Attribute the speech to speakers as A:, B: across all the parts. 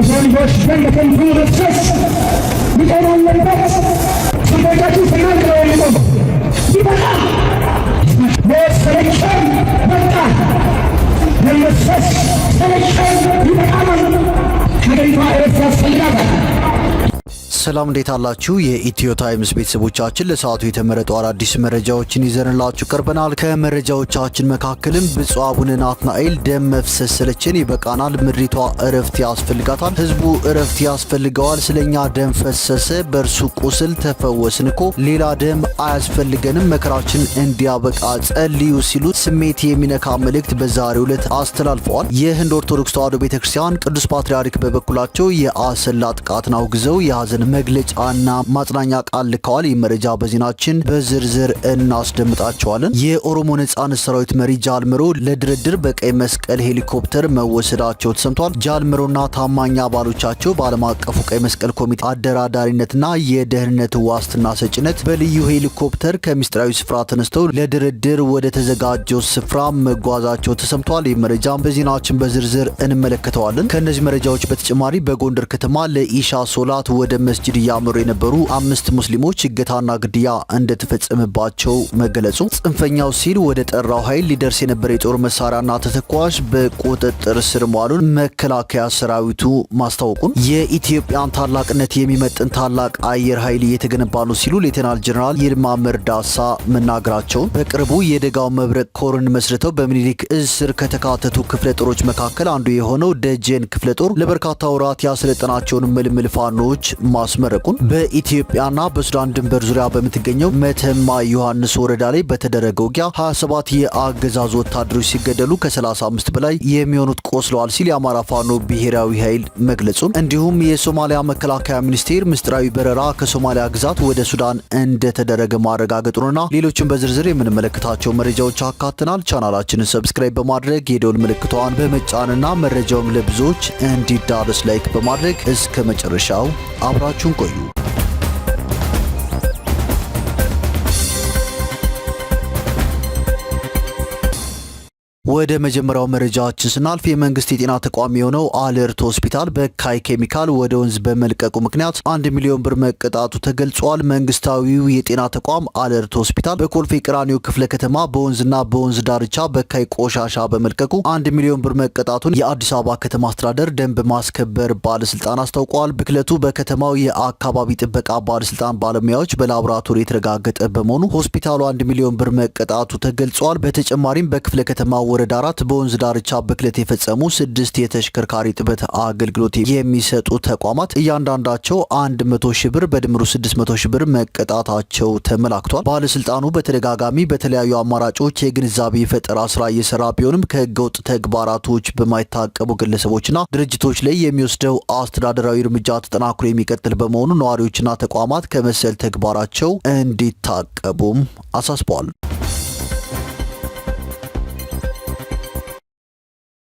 A: የሰው ልጆች ዘንድ ከንቱ መፍሰስ ሊቆም አለበት። ሰዎቻችን ተናግረው የሚቆም ይበቃ። ሞት ሰለቸን፣ በቃ መመሰስ ሰለቸን፣ ይበቃናል። ሀገሪቷ እረፍት ያስፈልጋታል።
B: ሰላም እንዴት አላችሁ? የኢትዮ ታይምስ ቤተሰቦቻችን ለሰዓቱ የተመረጡ አዳዲስ መረጃዎችን ይዘንላችሁ ቀርበናል። ከመረጃዎቻችን መካከልም ብፁዕ አቡነ ናትናኤል ደም መፍሰስ ሰለቸን፣ ይበቃናል፣ ምድሪቷ እረፍት ያስፈልጋታል፣ ህዝቡ እረፍት ያስፈልገዋል፣ ስለኛ ደም ፈሰሰ፣ በእርሱ ቁስል ተፈወስን እኮ፣ ሌላ ደም አያስፈልገንም፣ መከራችን እንዲያበቃ ጸልዩ ሲሉ ስሜት የሚነካ መልእክት በዛሬው ዕለት አስተላልፈዋል። የህንድ ኦርቶዶክስ ተዋሕዶ ቤተክርስቲያን ቅዱስ ፓትርያርክ በበኩላቸው የአሰላ ጥቃትን አውግዘው የሀዘን መግለጫና ማጽናኛ ቃል ልከዋል። ይህ መረጃ በዜናችን በዝርዝር እናስደምጣቸዋለን። የኦሮሞ ነጻነት ሰራዊት መሪ ጃልመሮ ለድርድር በቀይ መስቀል ሄሊኮፕተር መወሰዳቸው ተሰምቷል። ጃልመሮና ታማኝ አባሎቻቸው በዓለም አቀፉ ቀይ መስቀል ኮሚቴ አደራዳሪነትና የደህንነት ዋስትና ሰጭነት በልዩ ሄሊኮፕተር ከምስጢራዊ ስፍራ ተነስተው ለድርድር ወደ ተዘጋጀው ስፍራ መጓዛቸው ተሰምቷል። ይህ መረጃ በዜናችን በዝርዝር እንመለከተዋለን። ከእነዚህ መረጃዎች በተጨማሪ በጎንደር ከተማ ለኢሻ ሶላት ወደ መስጂድ እያመሩ የነበሩ 5 ሙስሊሞች እገታና ግድያ እንደተፈጸመባቸው መገለጹ፣ ጽንፈኛው ሲል ወደ ጠራው ኃይል ሊደርስ የነበረ የጦር መሳሪያና ተተኳሽ በቁጥጥር ስር መዋሉን መከላከያ ሰራዊቱ ማስታወቁን፣ የኢትዮጵያን ታላቅነት የሚመጥን ታላቅ አየር ኃይል እየተገነባ ነው ሲሉ ሌተናል ጀነራል ይልማ መርዳሳ መናገራቸውን፣ በቅርቡ የደጋው መብረቅ ኮርን መስርተው በምኒልክ እዝ ስር ከተካተቱ ክፍለ ጦሮች መካከል አንዱ የሆነው ደጀን ክፍለ ጦር ለበርካታ ወራት ያሰለጠናቸውን ምልምል ፋኖች ማስመረቁን፣ በኢትዮጵያና በሱዳን ድንበር ዙሪያ በምትገኘው መተማ ዮሐንስ ወረዳ ላይ በተደረገው ውጊያ 27 የአገዛዙ ወታደሮች ሲገደሉ ከ35 በላይ የሚሆኑት ቆስለዋል ሲል የአማራ ፋኖ ብሔራዊ ኃይል መግለጹን፣ እንዲሁም የሶማሊያ መከላከያ ሚኒስቴር ምስጢራዊ በረራ ከሶማሊያ ግዛት ወደ ሱዳን እንደተደረገ ማረጋገጡንና ሌሎችን በዝርዝር የምንመለከታቸው መረጃዎች አካተናል። ቻናላችንን ሰብስክራይብ በማድረግ የደወል ምልክቷን በመጫንና መረጃውም ለብዙዎች እንዲዳረስ ላይክ በማድረግ እስከ መጨረሻው አብራችሁን ቆዩ። ወደ መጀመሪያው መረጃችን ስናልፍ የመንግስት የጤና ተቋም የሆነው አለርት ሆስፒታል በካይ ኬሚካል ወደ ወንዝ በመልቀቁ ምክንያት 1 ሚሊዮን ብር መቀጣቱ ተገልጿል። መንግስታዊው የጤና ተቋም አለርት ሆስፒታል በኮልፌ ቀራኒዮ ክፍለ ከተማ በወንዝና በወንዝ ዳርቻ በካይ ቆሻሻ በመልቀቁ 1 ሚሊዮን ብር መቀጣቱን የአዲስ አበባ ከተማ አስተዳደር ደንብ ማስከበር ባለስልጣን አስታውቋል። ብክለቱ በከተማው የአካባቢ ጥበቃ ባለስልጣን ባለሙያዎች በላቦራቶሪ የተረጋገጠ በመሆኑ ሆስፒታሉ 1 ሚሊዮን ብር መቀጣቱ ተገልጿል። በተጨማሪም በክፍለ ከተማ ወረዳ 4 በወንዝ ዳርቻ ብክለት የፈጸሙ 6 የተሽከርካሪ ጥበት አገልግሎት የሚሰጡ ተቋማት እያንዳንዳቸው 100 ሺህ ብር በድምሩ 600 ሺህ ብር መቀጣታቸው ተመላክቷል። ባለስልጣኑ በተደጋጋሚ በተለያዩ አማራጮች የግንዛቤ ፈጠራ ስራ እየሰራ ቢሆንም ከህገወጥ ተግባራቶች በማይታቀቡ ግለሰቦችና ድርጅቶች ላይ የሚወስደው አስተዳደራዊ እርምጃ ተጠናክሮ የሚቀጥል በመሆኑ ነዋሪዎችና ተቋማት ከመሰል ተግባራቸው እንዲታቀቡም አሳስበዋል።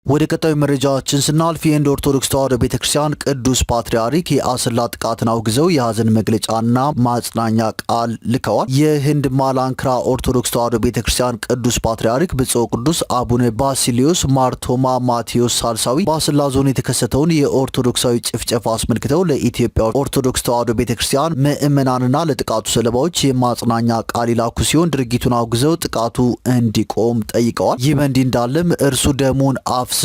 B: ወደ ቀጣዩ መረጃችን ስናልፍ የህንድ ኦርቶዶክስ ተዋሕዶ ቤተክርስቲያን ቅዱስ ፓትርያርክ የአሰላ ጥቃትን አውግዘው የሀዘን መግለጫና ማጽናኛ ቃል ልከዋል። የህንድ ማላንክራ ኦርቶዶክስ ተዋሕዶ ቤተክርስቲያን ቅዱስ ፓትርያርክ ብፁዕ ቅዱስ አቡነ ባሲሊዮስ ማርቶማ ማቴዎስ ሳልሳዊ በአሰላ ዞን የተከሰተውን የኦርቶዶክሳዊ ጭፍጨፋ አስመልክተው ለኢትዮጵያ ኦርቶዶክስ ተዋሕዶ ቤተክርስቲያን ምዕመናንና ለጥቃቱ ሰለባዎች የማጽናኛ ቃል ይላኩ ሲሆን ድርጊቱን አውግዘው ጥቃቱ እንዲቆም ጠይቀዋል። ይህ በእንዲህ እንዳለም እርሱ ደሙን አፍስሶልናል፣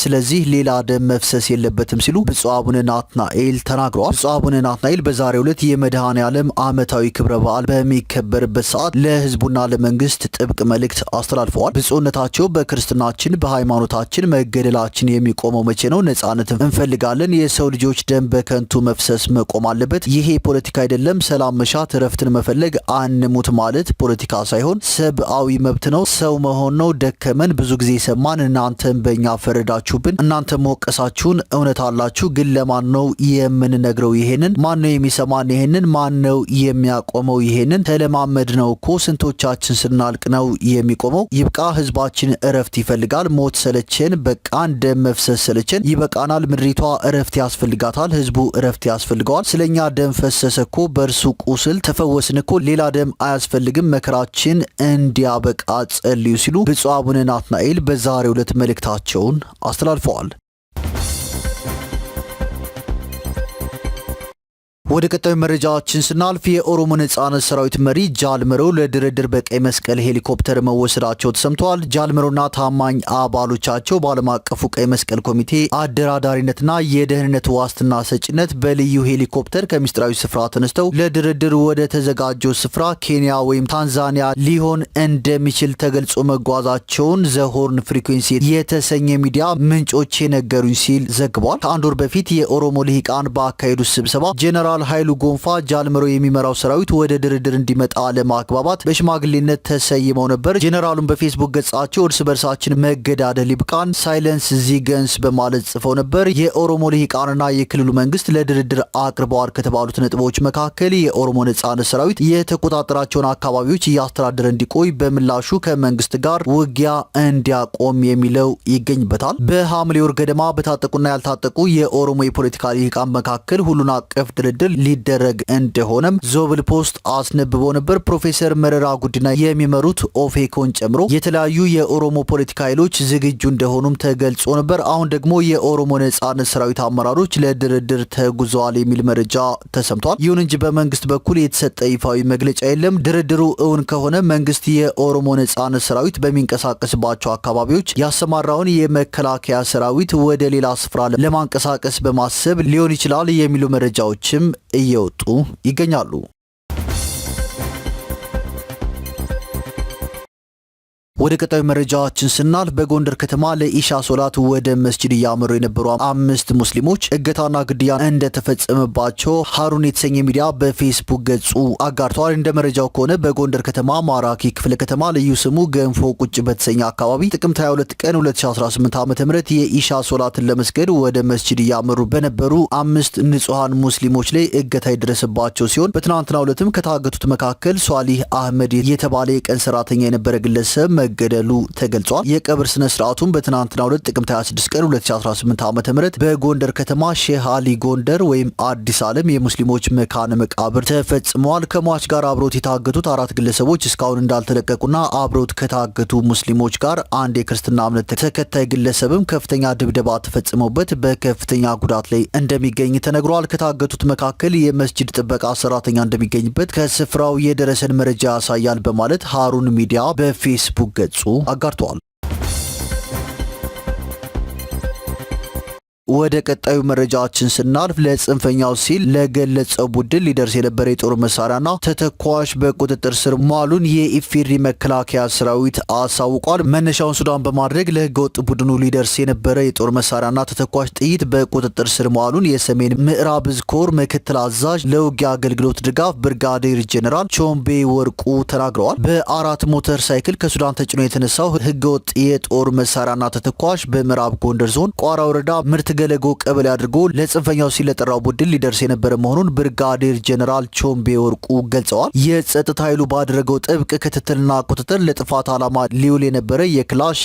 B: ስለዚህ ሌላ ደም መፍሰስ የለበትም ሲሉ ብፁዕ አቡነ ናትናኤል ተናግረዋል። ብፁዕ አቡነ ናትናኤል በዛሬው ዕለት የመድኃኔ ዓለም ዓመታዊ ክብረ በዓል በሚከበርበት ሰዓት ለህዝቡና ለመንግስት ጥብቅ መልእክት አስተላልፈዋል። ብፁዕነታቸው በክርስትናችን በሃይማኖታችን መገደላችን የሚቆመው መቼ ነው? ነጻነት እንፈልጋለን። የሰው ልጆች ደም በከንቱ መፍሰስ መቆም አለበት። ይሄ ፖለቲካ አይደለም። ሰላም መሻት፣ እረፍትን መፈለግ፣ አንሙት ማለት ፖለቲካ ሳይሆን ሰብአዊ መብት ነው። ሰው መሆን ነው። ደከመን፣ ብዙ ጊዜ ሰማን፣ እናንተም በእኛ ፈረዳችሁብን፣ እናንተ መወቀሳችሁን፣ እውነት አላችሁ። ግን ለማን ነው የምንነግረው? ይሄንን ማን ነው የሚሰማን? ይሄንን ማን ነው የሚያቆመው? ይሄንን ተለማመድ ነው እኮ ስንቶቻችን ስናልቅ ነው የሚቆመው? ይብቃ። ህዝባችን እረፍት ይፈልጋል። ሞት ሰለቸን፣ በቃን። ደም መፍሰስ ሰለቸን፣ ይበቃናል። ምድሪቷ እረፍት ያስፈልጋታል። ህዝቡ እረፍት ያስፈልገዋል። ስለኛ ደም ፈሰሰ እኮ፣ በእርሱ ቁስል ተፈወስን እኮ፣ ሌላ ደም አያስፈልግም፣ መከራችን እንዲያበቃ ጸልዩ ሲሉ ብፁዕ አቡነ ናትናኤል በዛሬው ዕለት መልእክታቸው አስተላልፈዋል። ወደ ቀጣዩ መረጃችን ስናልፍ የኦሮሞ ነጻነት ሰራዊት መሪ ጃልመሮ ለድርድር በቀይ መስቀል ሄሊኮፕተር መወሰዳቸው ተሰምቷል። ጃልመሮና ታማኝ አባሎቻቸው በዓለም አቀፉ ቀይ መስቀል ኮሚቴ አደራዳሪነትና የደህንነት ዋስትና ሰጭነት በልዩ ሄሊኮፕተር ከምስጢራዊ ስፍራ ተነስተው ለድርድር ወደ ተዘጋጀው ስፍራ ኬንያ ወይም ታንዛኒያ ሊሆን እንደሚችል ተገልጾ መጓዛቸውን ዘሆርን ፍሪኩዌንሲ የተሰኘ ሚዲያ ምንጮች ነገሩኝ ሲል ዘግቧል። ከአንድ ወር በፊት የኦሮሞ ልሂቃን ባካሄዱት ስብሰባ ጄኔራል ኃይሉ ጎንፋ ጃልመሮ የሚመራው ሰራዊት ወደ ድርድር እንዲመጣ ለማግባባት በሽማግሌነት ተሰይመው ነበር። ጄኔራሉን በፌስቡክ ገጻቸው እርስ በርሳችን መገዳደል ይብቃን ሳይለንስ ዚገንስ በማለት ጽፈው ነበር። የኦሮሞ ልሂቃንና የክልሉ መንግስት ለድርድር አቅርበዋል ከተባሉት ነጥቦች መካከል የኦሮሞ ነጻነት ሰራዊት የተቆጣጠራቸውን አካባቢዎች እያስተዳደረ እንዲቆይ፣ በምላሹ ከመንግስት ጋር ውጊያ እንዲያቆም የሚለው ይገኝበታል። በሐምሌ ወር ገደማ በታጠቁና ያልታጠቁ የኦሮሞ የፖለቲካ ልሂቃን መካከል ሁሉን አቀፍ ድርድር ሊደረግ እንደሆነም ዞብል ፖስት አስነብቦ ነበር። ፕሮፌሰር መረራ ጉዲና የሚመሩት ኦፌኮን ጨምሮ የተለያዩ የኦሮሞ ፖለቲካ ኃይሎች ዝግጁ እንደሆኑም ተገልጾ ነበር። አሁን ደግሞ የኦሮሞ ነጻነት ሰራዊት አመራሮች ለድርድር ተጉዘዋል የሚል መረጃ ተሰምቷል። ይሁን እንጂ በመንግስት በኩል የተሰጠ ይፋዊ መግለጫ የለም። ድርድሩ እውን ከሆነ መንግስት የኦሮሞ ነጻነት ሰራዊት በሚንቀሳቀስባቸው አካባቢዎች ያሰማራውን የመከላከያ ሰራዊት ወደ ሌላ ስፍራ ለማንቀሳቀስ በማሰብ ሊሆን ይችላል የሚሉ መረጃዎችም እየወጡ ይገኛሉ። ወደ ቀጣዩ መረጃችን ስናልፍ በጎንደር ከተማ ለኢሻ ሶላት ወደ መስጂድ እያመሩ የነበሩ 5 ሙስሊሞች እገታና ግድያ እንደተፈጸመባቸው ሀሩን የተሰኘ ሚዲያ በፌስቡክ ገጹ አጋርተዋል። እንደ መረጃው ከሆነ በጎንደር ከተማ ማራኪ ክፍለ ከተማ ልዩ ስሙ ገንፎ ቁጭ በተሰኘ አካባቢ ጥቅምት 22 ቀን 2018 ዓ.ም የኢሻ ሶላትን ለመስገድ ወደ መስጂድ እያመሩ በነበሩ 5 ንጹሃን ሙስሊሞች ላይ እገታ የደረሰባቸው ሲሆን በትናንትናው ዕለትም ከታገቱት መካከል ሷሊህ አህመድ የተባለ የቀን ሰራተኛ የነበረ ግለሰብ መገደሉ ተገልጿል። የቀብር ስነ ስርዓቱን በትናንትናው ዕለት ጥቅምት 26 ቀን 2018 ዓ.ም በጎንደር ከተማ ሼህ አሊ ጎንደር ወይም አዲስ ዓለም የሙስሊሞች መካነ መቃብር ተፈጽመዋል። ከሟች ጋር አብሮት የታገቱት 4 ግለሰቦች እስካሁን እንዳልተለቀቁና አብሮት ከታገቱ ሙስሊሞች ጋር አንድ የክርስትና እምነት ተከታይ ግለሰብም ከፍተኛ ድብደባ ተፈጽሞበት በከፍተኛ ጉዳት ላይ እንደሚገኝ ተነግሯል። ከታገቱት መካከል የመስጂድ ጥበቃ ሰራተኛ እንደሚገኝበት ከስፍራው የደረሰን መረጃ ያሳያል በማለት ሀሩን ሚዲያ በፌስቡክ ገጹ አጋርተዋል። ወደ ቀጣዩ መረጃችን ስናልፍ ለጽንፈኛው ሲል ለገለጸው ቡድን ሊደርስ የነበረ የጦር መሳሪያና ተተኳሽ በቁጥጥር ስር መዋሉን የኢፌዴሪ መከላከያ ሰራዊት አሳውቋል። መነሻውን ሱዳን በማድረግ ለህገወጥ ቡድኑ ሊደርስ የነበረ የጦር መሳሪያና ተተኳሽ ጥይት በቁጥጥር ስር መዋሉን የሰሜን ምዕራብ ዕዝ ኮር ምክትል አዛዥ ለውጊያ አገልግሎት ድጋፍ ብርጋዴር ጄኔራል ቾምቤ ወርቁ ተናግረዋል። በ4 ሞተር ሳይክል ከሱዳን ተጭኖ የተነሳው ህገወጥ የጦር መሳሪያና ተተኳሽ በምዕራብ ጎንደር ዞን ቋራ ወረዳ ምርት ገለጎ ቀበሌ አድርጎ ለጽንፈኛው ሲል ለጠራው ቡድን ሊደርስ የነበረ መሆኑን ብርጋዴር ጄኔራል ቾምቤ ወርቁ ገልጸዋል። የጸጥታ ኃይሉ ባደረገው ጥብቅ ክትትልና ቁጥጥር ለጥፋት ዓላማ ሊውል የነበረ የክላሽ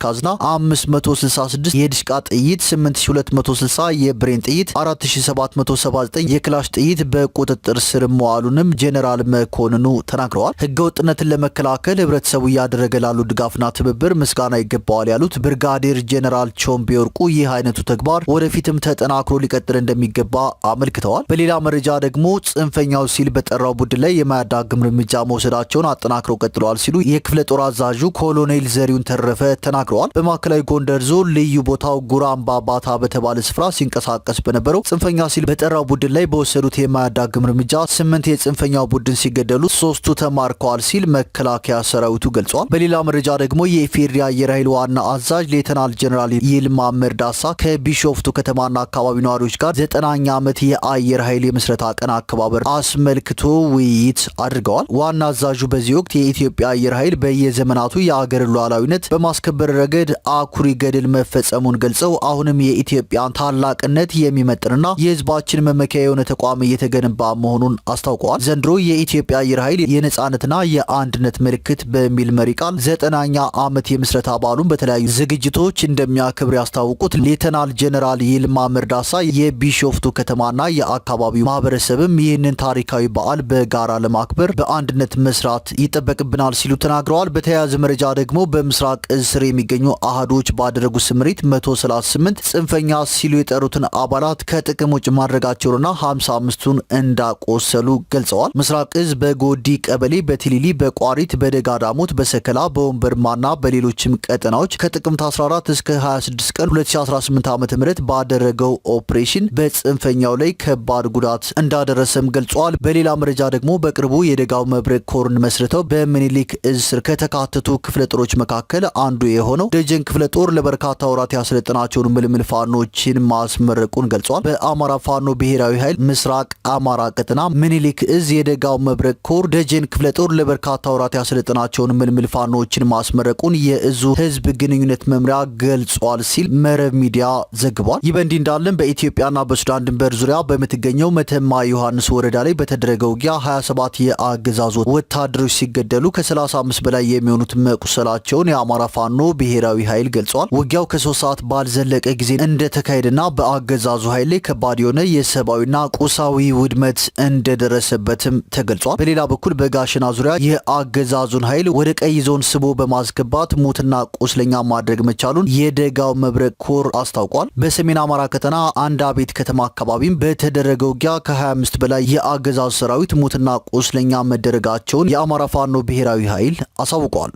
B: ካዝና 566 የድሽቃ ጥይት፣ 8260 የብሬን ጥይት፣ 4779 የክላሽ ጥይት በቁጥጥር ስር መዋሉንም ጄኔራል መኮንኑ ተናግረዋል። ህገወጥነትን ለመከላከል ህብረተሰቡ እያደረገ ላሉ ድጋፍና ትብብር ምስጋና ይገባዋል ያሉት ብርጋዴር ጄኔራል ቾምቤ ወርቁ ይህ አይነቱ ተግባር ወደፊትም ተጠናክሮ ሊቀጥል እንደሚገባ አመልክተዋል። በሌላ መረጃ ደግሞ ጽንፈኛው ሲል በጠራው ቡድን ላይ የማያዳግም እርምጃ መውሰዳቸውን አጠናክረው ቀጥለዋል ሲሉ የክፍለ ጦር አዛዡ ኮሎኔል ዘሪሁን ተረፈ ተናግረዋል። በማዕከላዊ ጎንደር ዞን ልዩ ቦታው ጉራምባ ባታ በተባለ ስፍራ ሲንቀሳቀስ በነበረው ጽንፈኛ ሲል በጠራው ቡድን ላይ በወሰዱት የማያዳግም እርምጃ 8 የጽንፈኛው ቡድን ሲገደሉ 3ቱ ተማርከዋል ሲል መከላከያ ሰራዊቱ ገልጿል። በሌላ መረጃ ደግሞ የኢፌዴሪ አየር ኃይል ዋና አዛዥ ሌተናል ጄኔራል ይልማ መርዳሳ ከቢሾፍቱ ከተማና አካባቢ ነዋሪዎች ጋር 9ኛ ዓመት የአየር ኃይል የምስረታ ቀን አከባበር አስመልክቶ ውይይት አድርገዋል። ዋና አዛዡ በዚህ ወቅት የኢትዮጵያ አየር ኃይል በየዘመናቱ የአገር ሉዓላዊነት በማስከበር ረገድ አኩሪ ገድል መፈጸሙን ገልጸው አሁንም የኢትዮጵያን ታላቅነት የሚመጥንና የሕዝባችን መመኪያ የሆነ ተቋም እየተገነባ መሆኑን አስታውቀዋል። ዘንድሮ የኢትዮጵያ አየር ኃይል የነጻነትና የአንድነት ምልክት በሚል መሪ ቃል 9ኛ ዓመት የምስረታ በዓሉን በተለያዩ ዝግጅቶች እንደሚያከብር ያስታወቁት ሌተናል ጀነራል ይልማ መርዳሳ የቢሾፍቱ ከተማና የአካባቢው ማህበረሰብም ይህንን ታሪካዊ በዓል በጋራ ለማክበር በአንድነት መስራት ይጠበቅብናል ሲሉ ተናግረዋል። በተያያዘ መረጃ ደግሞ በምስራቅ እዝ ስር የሚገኙ አህዶች ባደረጉት ስምሪት 138 ጽንፈኛ ሲሉ የጠሩትን አባላት ከጥቅም ውጭ ማድረጋቸውንና 55ቱን እንዳቆሰሉ ገልጸዋል። ምስራቅ እዝ በጎዲ ቀበሌ፣ በቲሊሊ፣ በቋሪት፣ በደጋዳሞት፣ በሰከላ፣ በወንበርማና በሌሎችም ቀጠናዎች ከጥቅምት 14 እስከ 26 ቀን 2018 ዓ.ም ባደረገው ኦፕሬሽን በጽንፈኛው ላይ ከባድ ጉዳት እንዳደረሰም ገልጿል። በሌላ መረጃ ደግሞ በቅርቡ የደጋው መብረቅ ኮርን መስርተው በምኒልክ እዝ ስር ከተካተቱ ክፍለ ጦሮች መካከል አንዱ የሆነው ደጀን ክፍለ ጦር ለበርካታ ወራት ያሰለጠናቸውን ምልምል ፋኖችን ማስመረቁን ገልጿል። በአማራ ፋኖ ብሔራዊ ኃይል ምስራቅ አማራ ቀጠና ምኒልክ እዝ የደጋው መብረቅ ኮር ደጀን ክፍለ ጦር ለበርካታ ወራት ያሰለጠናቸውን ምልምል ፋኖችን ማስመረቁን የእዙ ህዝብ ግንኙነት መምሪያ ገልጿል ሲል መረብ ሚዲያ ዘግቧል። ይህ በእንዲህ እንዳለን በኢትዮጵያና በሱዳን ድንበር ዙሪያ በምትገኘው መተማ ዮሐንስ ወረዳ ላይ በተደረገው ውጊያ 27 የአገዛዙ ወታደሮች ሲገደሉ ከ35 በላይ የሚሆኑት መቁሰላቸውን የአማራ ፋኖ ብሔራዊ ኃይል ገልጿል። ውጊያው ከ3 ሰዓት ባልዘለቀ ጊዜ እንደተካሄደና በአገዛዙ ኃይል ላይ ከባድ የሆነ የሰብአዊና ቁሳዊ ውድመት እንደደረሰበትም ተገልጿል። በሌላ በኩል በጋሸና ዙሪያ የአገዛዙን ኃይል ወደ ቀይ ዞን ስቦ በማስገባት ሙትና ቁስለኛ ማድረግ መቻሉን የደጋው መብረቅ ኮር አስታውቋል። በሰሜን አማራ ቀጠና አንድ አቤት ከተማ አካባቢም በተደረገ ውጊያ ከ25 በላይ የአገዛዙ ሰራዊት ሙትና ቁስለኛ መደረጋቸውን የአማራ ፋኖ ብሔራዊ ኃይል አሳውቋል።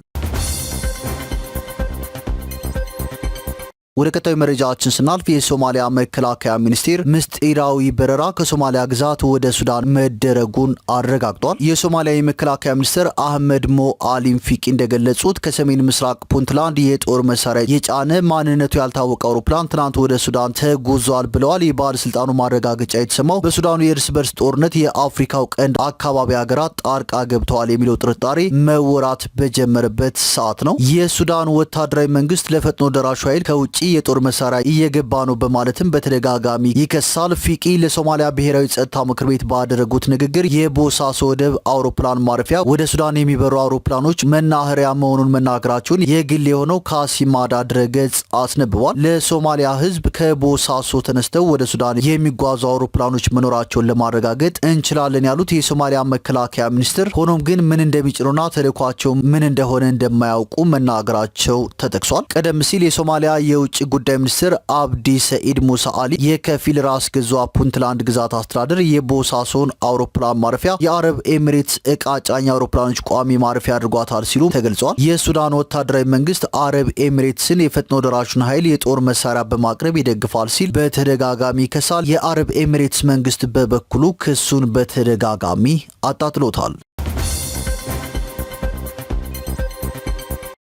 B: ወደ ቀጣዩ መረጃችን ስናልፍ የሶማሊያ መከላከያ ሚኒስቴር ምስጢራዊ በረራ ከሶማሊያ ግዛት ወደ ሱዳን መደረጉን አረጋግጧል። የሶማሊያ የመከላከያ ሚኒስትር አህመድ ሞ አሊም ፊቂ እንደገለጹት ከሰሜን ምስራቅ ፑንትላንድ የጦር መሳሪያ የጫነ ማንነቱ ያልታወቀ አውሮፕላን ትናንት ወደ ሱዳን ተጉዟል ብለዋል። የባለስልጣኑ ማረጋገጫ የተሰማው በሱዳኑ የእርስ በርስ ጦርነት የአፍሪካው ቀንድ አካባቢ ሀገራት ጣልቃ ገብተዋል የሚለው ጥርጣሬ መወራት በጀመረበት ሰዓት ነው። የሱዳን ወታደራዊ መንግስት ለፈጥኖ ደራሹ ኃይል ከውጭ የጦር መሳሪያ እየገባ ነው በማለትም በተደጋጋሚ ይከሳል። ፊቂ ለሶማሊያ ብሔራዊ ጸጥታ ምክር ቤት ባደረጉት ንግግር የቦሳሶ ወደብ አውሮፕላን ማረፊያ ወደ ሱዳን የሚበሩ አውሮፕላኖች መናኸሪያ መሆኑን መናገራቸውን የግል የሆነው ካሲማዳ ድረገጽ አስነብቧል። ለሶማሊያ ሕዝብ ከቦሳሶ ተነስተው ወደ ሱዳን የሚጓዙ አውሮፕላኖች መኖራቸውን ለማረጋገጥ እንችላለን ያሉት የሶማሊያ መከላከያ ሚኒስትር፣ ሆኖም ግን ምን እንደሚጭኑና ተልዕኳቸው ምን እንደሆነ እንደማያውቁ መናገራቸው ተጠቅሷል። ቀደም ሲል የሶማሊያ የውጭ ጉዳይ ሚኒስትር አብዲ ሰኢድ ሙሳ አሊ የከፊል ራስ ገዟ ፑንትላንድ ግዛት አስተዳደር የቦሳሶን አውሮፕላን ማረፊያ የአረብ ኤሚሬትስ እቃ ጫኝ አውሮፕላኖች ቋሚ ማረፊያ አድርጓታል ሲሉ ተገልጿል። የሱዳን ወታደራዊ መንግስት አረብ ኤሚሬትስን የፈጥኖ ደራሹን ኃይል የጦር መሳሪያ በማቅረብ ይደግፋል ሲል በተደጋጋሚ ይከሳል። የአረብ ኤሚሬትስ መንግስት በበኩሉ ክሱን በተደጋጋሚ አጣጥሎታል።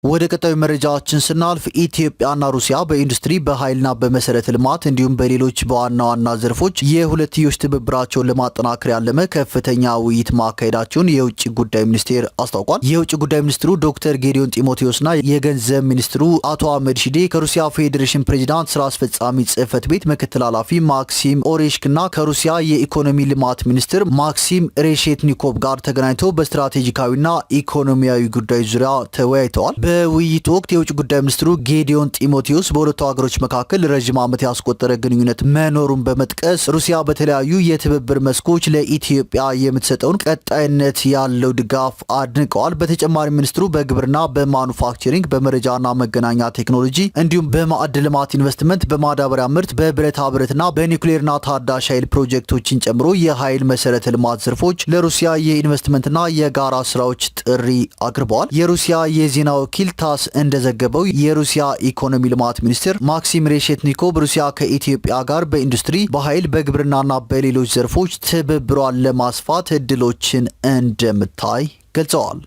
B: ወደ ቀጣዩ መረጃችን ስናልፍ ኢትዮጵያና ሩሲያ በኢንዱስትሪ በኃይልና በመሰረተ ልማት እንዲሁም በሌሎች በዋና ዋና ዘርፎች የሁለትዮሽ ትብብራቸውን ለማጠናከር ያለመ ከፍተኛ ውይይት ማካሄዳቸውን የውጭ ጉዳይ ሚኒስቴር አስታውቋል። የውጭ ጉዳይ ሚኒስትሩ ዶክተር ጌዲዮን ጢሞቴዎስና የገንዘብ ሚኒስትሩ አቶ አህመድ ሺዴ ከሩሲያ ፌዴሬሽን ፕሬዚዳንት ስራ አስፈጻሚ ጽህፈት ቤት ምክትል ኃላፊ ማክሲም ኦሬሽክና ከሩሲያ የኢኮኖሚ ልማት ሚኒስትር ማክሲም ሬሼትኒኮቭ ጋር ተገናኝተው በስትራቴጂካዊና ኢኮኖሚያዊ ጉዳዮች ዙሪያ ተወያይተዋል። በውይይቱ ወቅት የውጭ ጉዳይ ሚኒስትሩ ጌዲዮን ጢሞቴዎስ በሁለቱ ሀገሮች መካከል ረጅም ዓመት ያስቆጠረ ግንኙነት መኖሩን በመጥቀስ ሩሲያ በተለያዩ የትብብር መስኮች ለኢትዮጵያ የምትሰጠውን ቀጣይነት ያለው ድጋፍ አድንቀዋል። በተጨማሪ ሚኒስትሩ በግብርና፣ በማኑፋክቸሪንግ፣ በመረጃና መገናኛ ቴክኖሎጂ እንዲሁም በማዕድን ልማት ኢንቨስትመንት፣ በማዳበሪያ ምርት፣ በብረታ ብረትና በኒውክሌርና ታዳሽ ኃይል ፕሮጀክቶችን ጨምሮ የኃይል መሰረተ ልማት ዘርፎች ለሩሲያ የኢንቨስትመንትና የጋራ ስራዎች ጥሪ አቅርበዋል። የሩሲያ የዜና ወኪል ታስ እንደዘገበው የሩሲያ ኢኮኖሚ ልማት ሚኒስትር ማክሲም ሬሼትኒኮቭ ሩሲያ ከኢትዮጵያ ጋር በኢንዱስትሪ፣ በኃይል፣ በግብርናና በሌሎች ዘርፎች ትብብሯን ለማስፋት እድሎችን እንደምታይ ገልጸዋል።